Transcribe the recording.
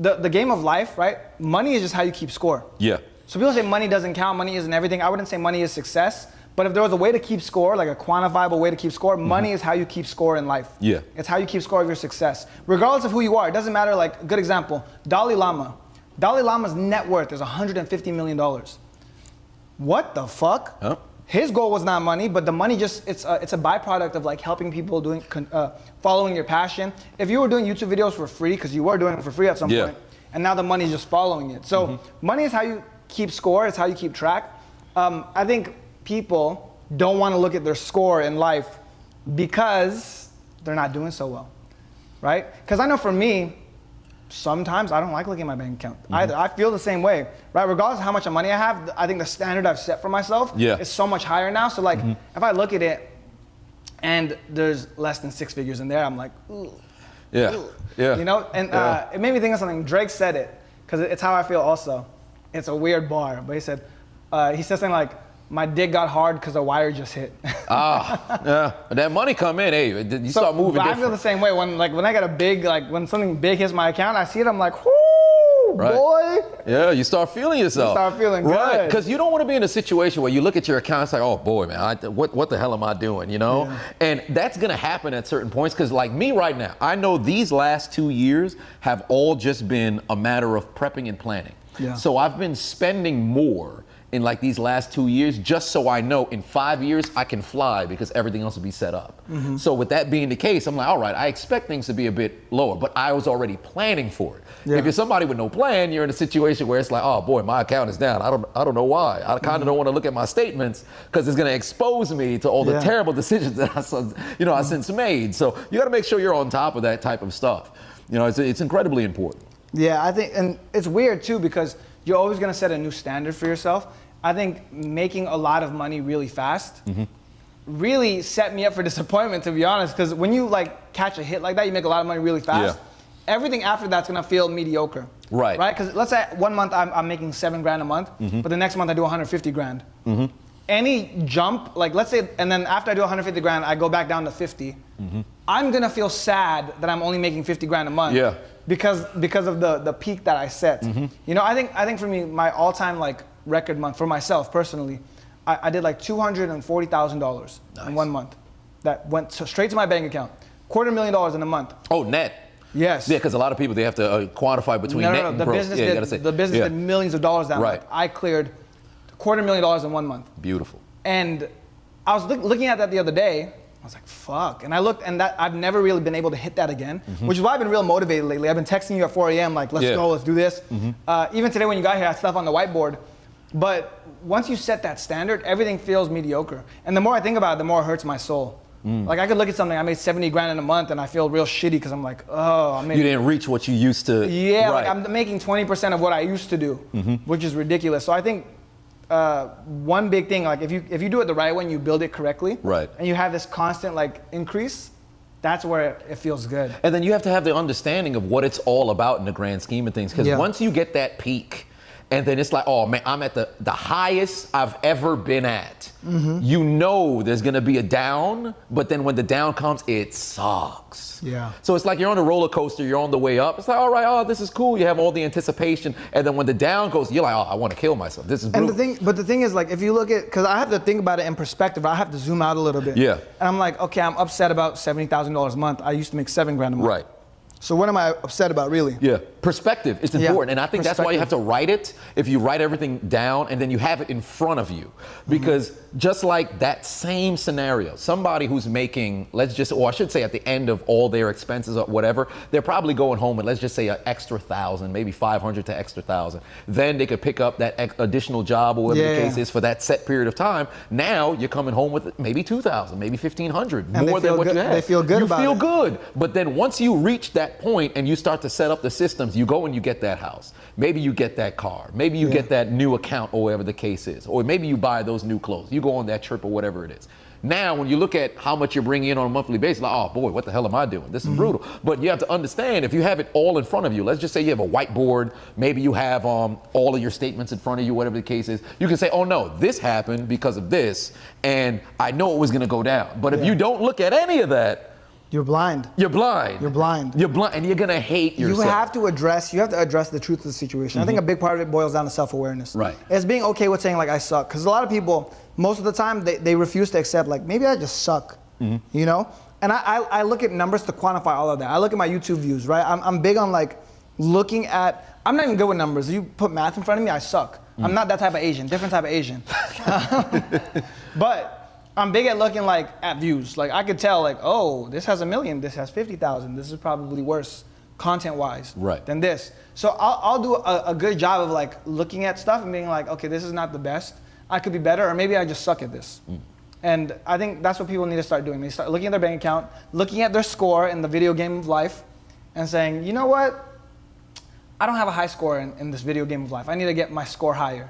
the game of life, right? Money is just how you keep score. Yeah. So people say money doesn't count, money isn't everything. I wouldn't say money is success, but if there was a way to keep score, like a quantifiable way to keep score, money is how you keep score in life. Yeah. It's how you keep score of your success. Regardless of who you are, it doesn't matter, like, good example, Dalai Lama. Dalai Lama's net worth is $150 million. What the fuck? Huh? His goal was not money, but the money just, it's a byproduct of like helping people doing, following your passion. If you were doing YouTube videos for free, because you were doing it for free at some point, and now the money's just following it. So money is how you keep score, it's how you keep track. I think people don't want to look at their score in life because they're not doing so well, right? Because I know for me, sometimes I don't like looking at my bank account either. I feel the same way, right? Regardless of how much money I have, I think the standard I've set for myself is so much higher now. So like, if I look at it and there's less than 6 figures in there, I'm like, ooh. Yeah. You know, and it made me think of something. Drake said it, because it's how I feel also. It's a weird bar, but he said something like, my dick got hard because a wire just hit. Yeah. That money come in, hey, you start moving different. I feel the same way. When I get a big, like when something big hits my account, I see it, I'm like, whoo, boy. Yeah, you start feeling yourself. You start feeling good. Right, because you don't want to be in a situation where you look at your account, it's like, oh boy, man, what the hell am I doing, you know? Yeah. And that's gonna happen at certain points, because like me right now, I know these last 2 years have all just been a matter of prepping and planning. Yeah. So I've been spending more in like these last 2 years, just so I know in 5 years I can fly, because everything else will be set up. So with that being the case, I'm like, all right, I expect things to be a bit lower, but I was already planning for it. Yeah. If you're somebody with no plan, you're in a situation where it's like, oh boy, my account is down. I don't know why. I kind of don't want to look at my statements, because it's going to expose me to all the terrible decisions that I since made. So you got to make sure you're on top of that type of stuff. You know, it's incredibly important. Yeah, I think, and it's weird too, because you're always going to set a new standard for yourself. I think making a lot of money really fast really set me up for disappointment, to be honest, because when you like catch a hit like that, you make a lot of money really fast, everything after that's going to feel mediocre. Right? Because let's say 1 month I'm making 7 grand a month, but the next month I do 150 grand. Any jump, like let's say, and then after I do 150 grand, I go back down to 50. I'm going to feel sad that I'm only making 50 grand a month. Because of the peak that I set. You know, I think for me, my all-time like record month for myself personally, I did like $240,000 in 1 month. That went straight to my bank account. $250,000 in a month. Oh, net. Yes. Yeah, because a lot of people, they have to quantify between net and gross. The business did millions of dollars that month. I cleared $250,000 in 1 month. Beautiful. And I was looking at that the other day. I was like, fuck. And I looked, and that I've never really been able to hit that again, which is why I've been real motivated lately. I've been texting you at 4 a.m. like, let's go, let's do this. Even today when you got here, I had stuff on the whiteboard. But once you set that standard, everything feels mediocre. And the more I think about it, the more it hurts my soul. Like I could look at something, I made 70 grand in a month, and I feel real shitty because I'm like, oh, I made. You didn't reach what you used to. Yeah, like I'm making 20% of what I used to do, which is ridiculous. So I think one big thing, like if you do it the right way and you build it correctly, and you have this constant like increase, that's where it feels good. And then you have to have the understanding of what it's all about in the grand scheme of things, because once you get that peak, and then it's like, oh man, I'm at the highest I've ever been at. You know there's gonna be a down, but then when the down comes, it sucks. Yeah. So it's like you're on a roller coaster, you're on the way up. It's like, all right, oh, this is cool. You have all the anticipation. And then when the down goes, you're like, oh, I wanna kill myself. This is brutal. And the thing is, like, if you look at, because I have to think about it in perspective, I have to zoom out a little bit. Yeah. And I'm like, okay, I'm upset about $70,000 a month. I used to make 7 grand a month. Right. So what am I upset about, really? Yeah, perspective is important. And I think that's why you have to write it. If you write everything down and then you have it in front of you. Because just like that same scenario, somebody who's making, or I should say at the end of all their expenses or whatever, they're probably going home with, let's just say, an extra 1,000, maybe 500 to extra 1,000. Then they could pick up that additional job or whatever the case is for that set period of time. Now you're coming home with maybe 2,000, maybe 1,500, more than what you had. They feel good about it. You feel good. But then once you reach that point and you start to set up the systems, you go and you get that house. Maybe you get that car. Maybe you get that new account or whatever the case is. Or maybe you buy those new clothes. You go on that trip or whatever it is. Now, when you look at how much you're bringing in on a monthly basis, like, oh boy, what the hell am I doing? This is brutal. But you have to understand, if you have it all in front of you, let's just say you have a whiteboard, maybe you have all of your statements in front of you, whatever the case is, you can say, oh no, this happened because of this, and I know it was gonna go down. But if you don't look at any of that, You're blind. You're blind. You're blind. You're blind, and you're gonna hate yourself. You have to address the truth of the situation. I think a big part of it boils down to self-awareness. Right. It's being okay with saying like I suck, because a lot of people, most of the time, they refuse to accept like maybe I just suck, you know. And I look at numbers to quantify all of that. I look at my YouTube views, right? I'm big on like looking at. I'm not even good with numbers. If you put math in front of me, I suck. I'm not that type of Asian. Different type of Asian. But I'm big at looking like at views. Like I could tell like, oh, this has 1 million, this has 50,000. This is probably worse content-wise than this. So I'll do a good job of like looking at stuff and being like, okay, this is not the best. I could be better, or maybe I just suck at this. And I think that's what people need to start doing. They start looking at their bank account, looking at their score in the video game of life, and saying, you know what? I don't have a high score in this video game of life. I need to get my score higher.